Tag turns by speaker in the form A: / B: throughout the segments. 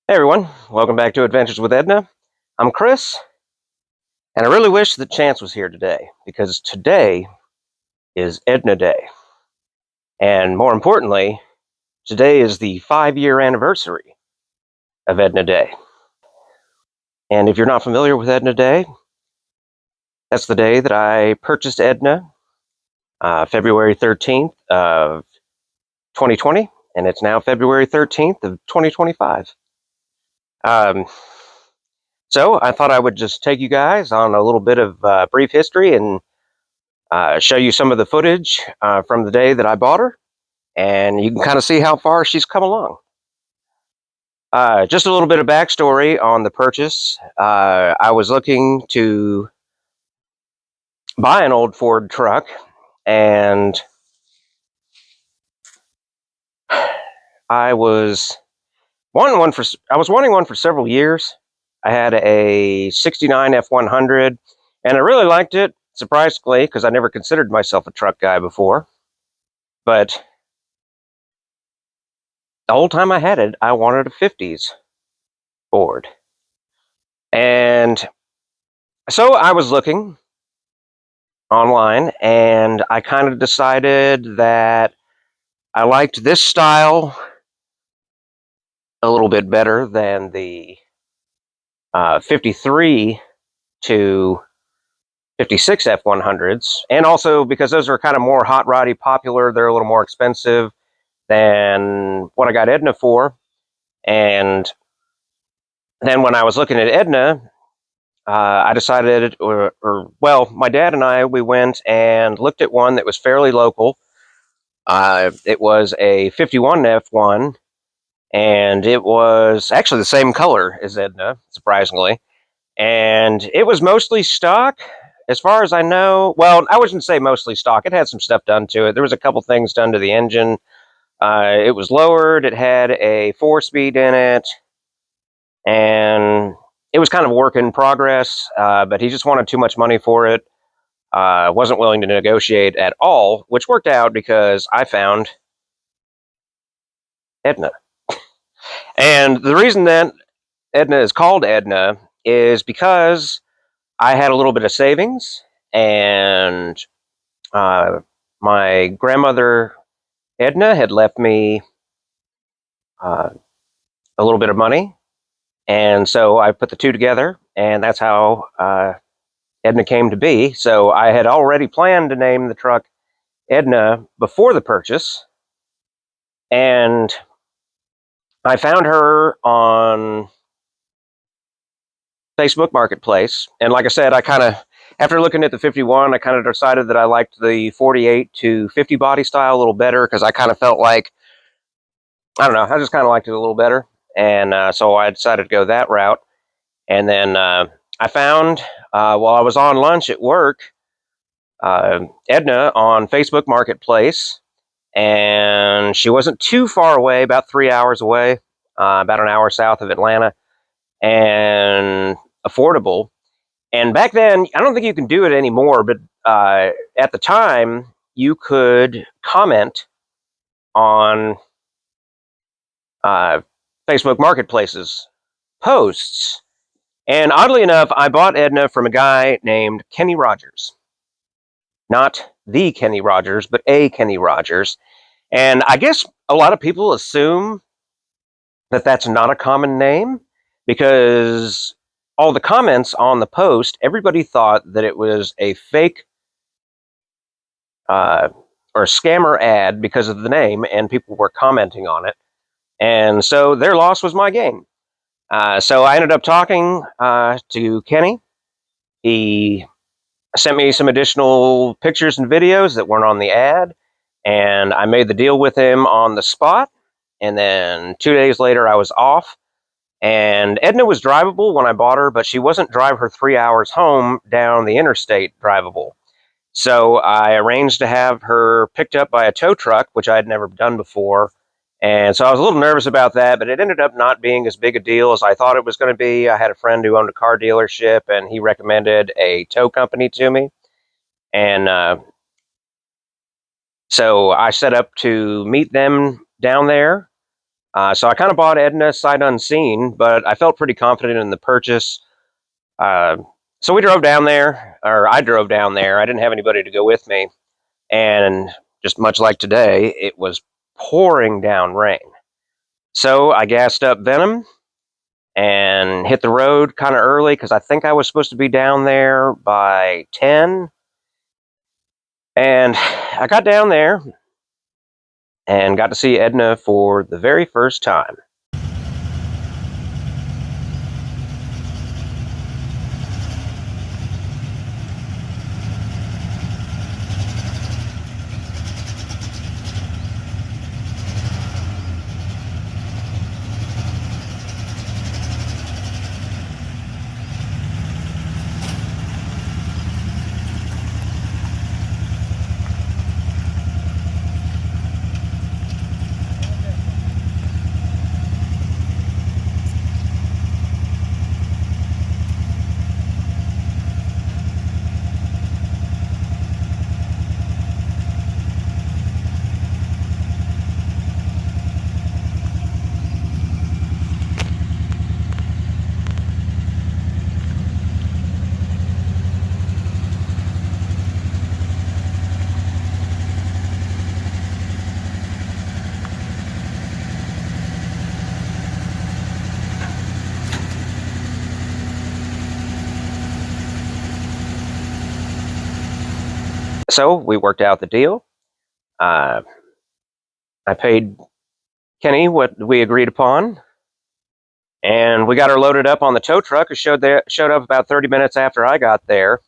A: Hey everyone, welcome back to Adventures with Edna. I'm Chris, and I really wish that Chance was here today, because today is Edna Day. And more importantly, today is the 5-year anniversary of Edna Day. And if you're not familiar with Edna Day, that's the day that I purchased Edna, February 13th of 2020, and it's now February 13th of 2025. Um, so I thought I would just take you guys on a little bit of brief history and show you some of the footage from the day that I bought her, and you can kind of see how far she's come along. Just a little bit of backstory on the purchase. I was looking to buy an old Ford truck, and I was wanting one for several years. I had a '69 F100, and I really liked it, surprisingly, because I never considered myself a truck guy before. But the whole time I had it, I wanted a '50s Ford. And so I was looking online, and I kind of decided that I liked this style a little bit better than the 53 to 56 F100s. And also because those are kind of more hot roddy popular, they're a little more expensive than what I got Edna for. And then when I was looking at Edna, I decided, well, my dad and I, we went and looked at one that was fairly local. It was a 51 F1, and it was actually the same color as Edna, surprisingly. And it was mostly stock, as far as I know. Well, I wouldn't say mostly stock. It had some stuff done to it. There was a couple things done to the engine. It was lowered. It had a 4-speed in it, and it was kind of a work in progress, but he just wanted too much money for it. Wasn't willing to negotiate at all, which worked out because I found Edna. And the reason that Edna is called Edna is because I had a little bit of savings, and my grandmother Edna had left me uh, a little bit of money, and so I put the two together, and that's how Edna came to be. So I had already planned to name the truck Edna before the purchase, and I found her on Facebook Marketplace. And like I said, after looking at the 51, I kind of decided that I liked the 48 to 50 body style a little better, because I kind of felt like, I don't know, I just kind of liked it a little better. And so I decided to go that route. And then I found, while I was on lunch at work, Edna on Facebook Marketplace, and she wasn't too far away, about 3 hours away, about an hour south of Atlanta, and affordable. And back then, I don't think you can do it anymore, but at the time, you could comment on Facebook Marketplace's posts. And oddly enough, I bought Edna from a guy named Kenny Rogers. Not the Kenny Rogers, but a Kenny Rogers. And I guess a lot of people assume that that's not a common name, because all the comments on the post, everybody thought that it was a fake or a scammer ad because of the name, and people were commenting on it. And so their loss was my gain. So I ended up talking to Kenny. He sent me some additional pictures and videos that weren't on the ad, and I made the deal with him on the spot. And then 2 days later, I was off. And Edna was drivable when I bought her, but she wasn't drive her 3 hours home down the interstate drivable. So I arranged to have her picked up by a tow truck, which I had never done before. And so I was a little nervous about that, but it ended up not being as big a deal as I thought it was going to be. I had a friend who owned a car dealership, and he recommended a tow company to me. And so I set up to meet them down there. So I kind of bought Edna sight unseen, but I felt pretty confident in the purchase. So we drove down there, or I drove down there. I didn't have anybody to go with me. And just much like today, it was pouring down rain. So I gassed up Venom and hit the road kind of early because I think I was supposed to be down there by 10. And I got down there and got to see Edna for the very first time. So we worked out the deal. I paid Kenny what we agreed upon, and we got her loaded up on the tow truck. It showed up about 30 minutes after I got there,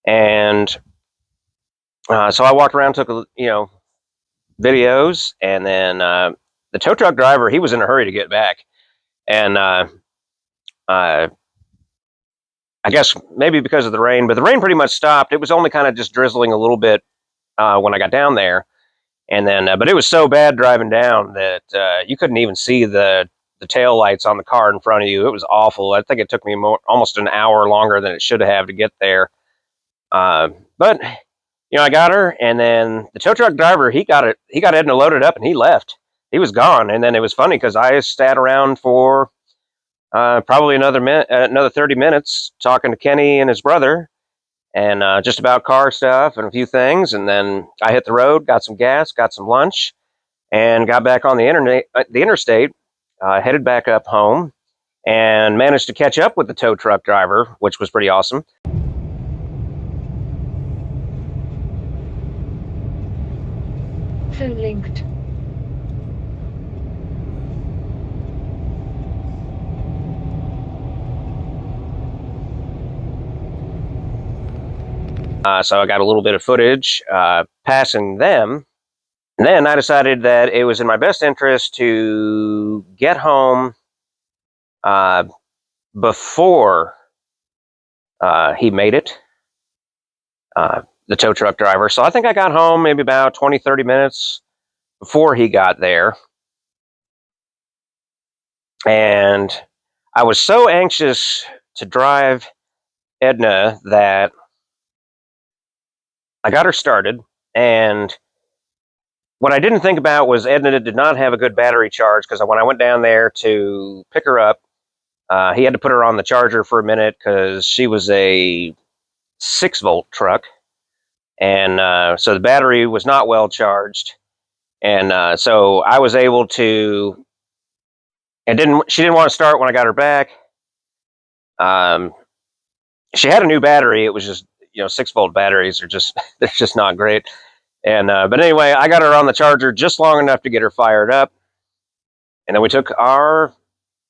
A: and so I walked around, took videos, and then the tow truck driver, he was in a hurry to get back, and I guess maybe because of the rain, but the rain pretty much stopped. It was only kind of just drizzling a little bit when I got down there. And then, but it was so bad driving down that you couldn't even see the tail lights on the car in front of you. It was awful. I think it took me almost an hour longer than it should have to get there. But I got her, and then the tow truck driver, he got Edna loaded up, and he left. He was gone. And then it was funny because I sat around for probably another 30 minutes talking to Kenny and his brother, and just about car stuff and a few things. And then I hit the road, got some gas, got some lunch, and got back on the interstate, headed back up home, and managed to catch up with the tow truck driver, which was pretty awesome.
B: Phone linked.
A: So I got a little bit of footage passing them. And then I decided that it was in my best interest to get home before he made it, the tow truck driver. So I think I got home maybe about 20, 30 minutes before he got there. And I was so anxious to drive Edna that I got her started, and what I didn't think about was Edna did not have a good battery charge, because when I went down there to pick her up, he had to put her on the charger for a minute because she was a 6-volt truck, and so the battery was not well charged, and so I was able to. She didn't want to start when I got her back. She had a new battery. It was just 6-volt batteries are just they're just not great. And but anyway, I got her on the charger just long enough to get her fired up, and then we took our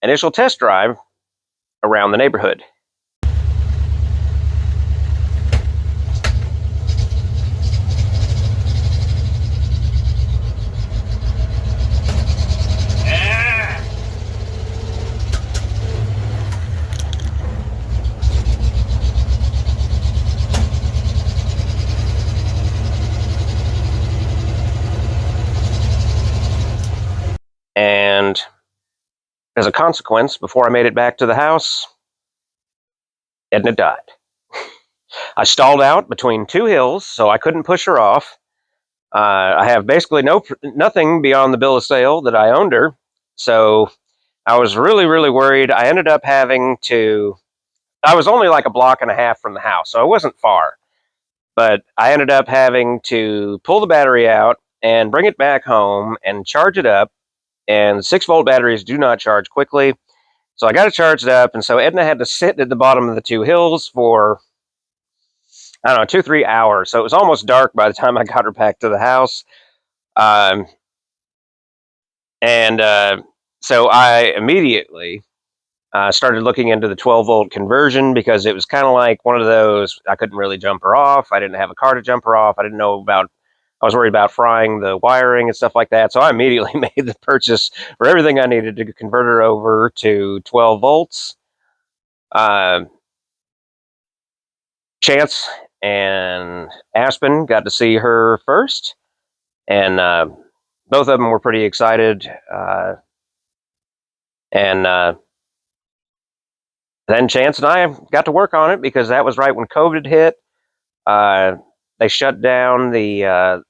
A: initial test drive around the neighborhood. And as a consequence, before I made it back to the house, Edna died. I stalled out between two hills, so I couldn't push her off. I have basically nothing beyond the bill of sale that I owned her. So I was really, really worried. I ended up having to, I was only like a block and a half from the house, so I wasn't far. But I ended up having to pull the battery out and bring it back home and charge it up. And 6-volt batteries do not charge quickly. So I got it charged up. And so Edna had to sit at the bottom of the two hills for, I don't know, 2-3 hours. So it was almost dark by the time I got her back to the house. Um, and so I immediately started looking into the 12-volt conversion because it was kind of like one of those, I couldn't really jump her off. I didn't have a car to jump her off. I didn't know about, I was worried about frying the wiring and stuff like that. So I immediately made the purchase for everything I needed to convert her over to 12 volts. Chance and Aspen got to see her first, and both of them were pretty excited. And then Chance and I got to work on it because that was right when COVID hit. They shut down the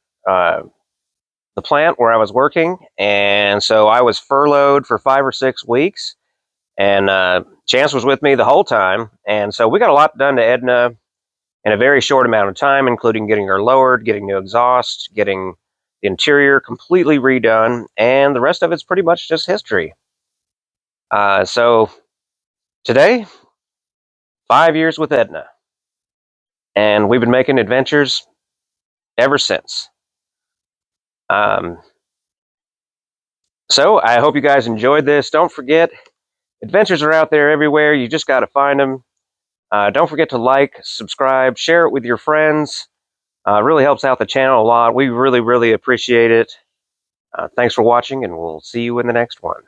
A: plant where I was working, and so I was furloughed for 5 or 6 weeks. And Chance was with me the whole time, and so we got a lot done to Edna in a very short amount of time, including getting her lowered, getting new exhaust, getting the interior completely redone, and the rest of it's pretty much just history. So today, 5 years with Edna, and we've been making adventures ever since. So I hope you guys enjoyed this. Don't forget, adventures are out there everywhere. You just got to find them. Don't forget to like, subscribe, share it with your friends. Really helps out the channel a lot. We really, really appreciate it. Thanks for watching, and we'll see you in the next one.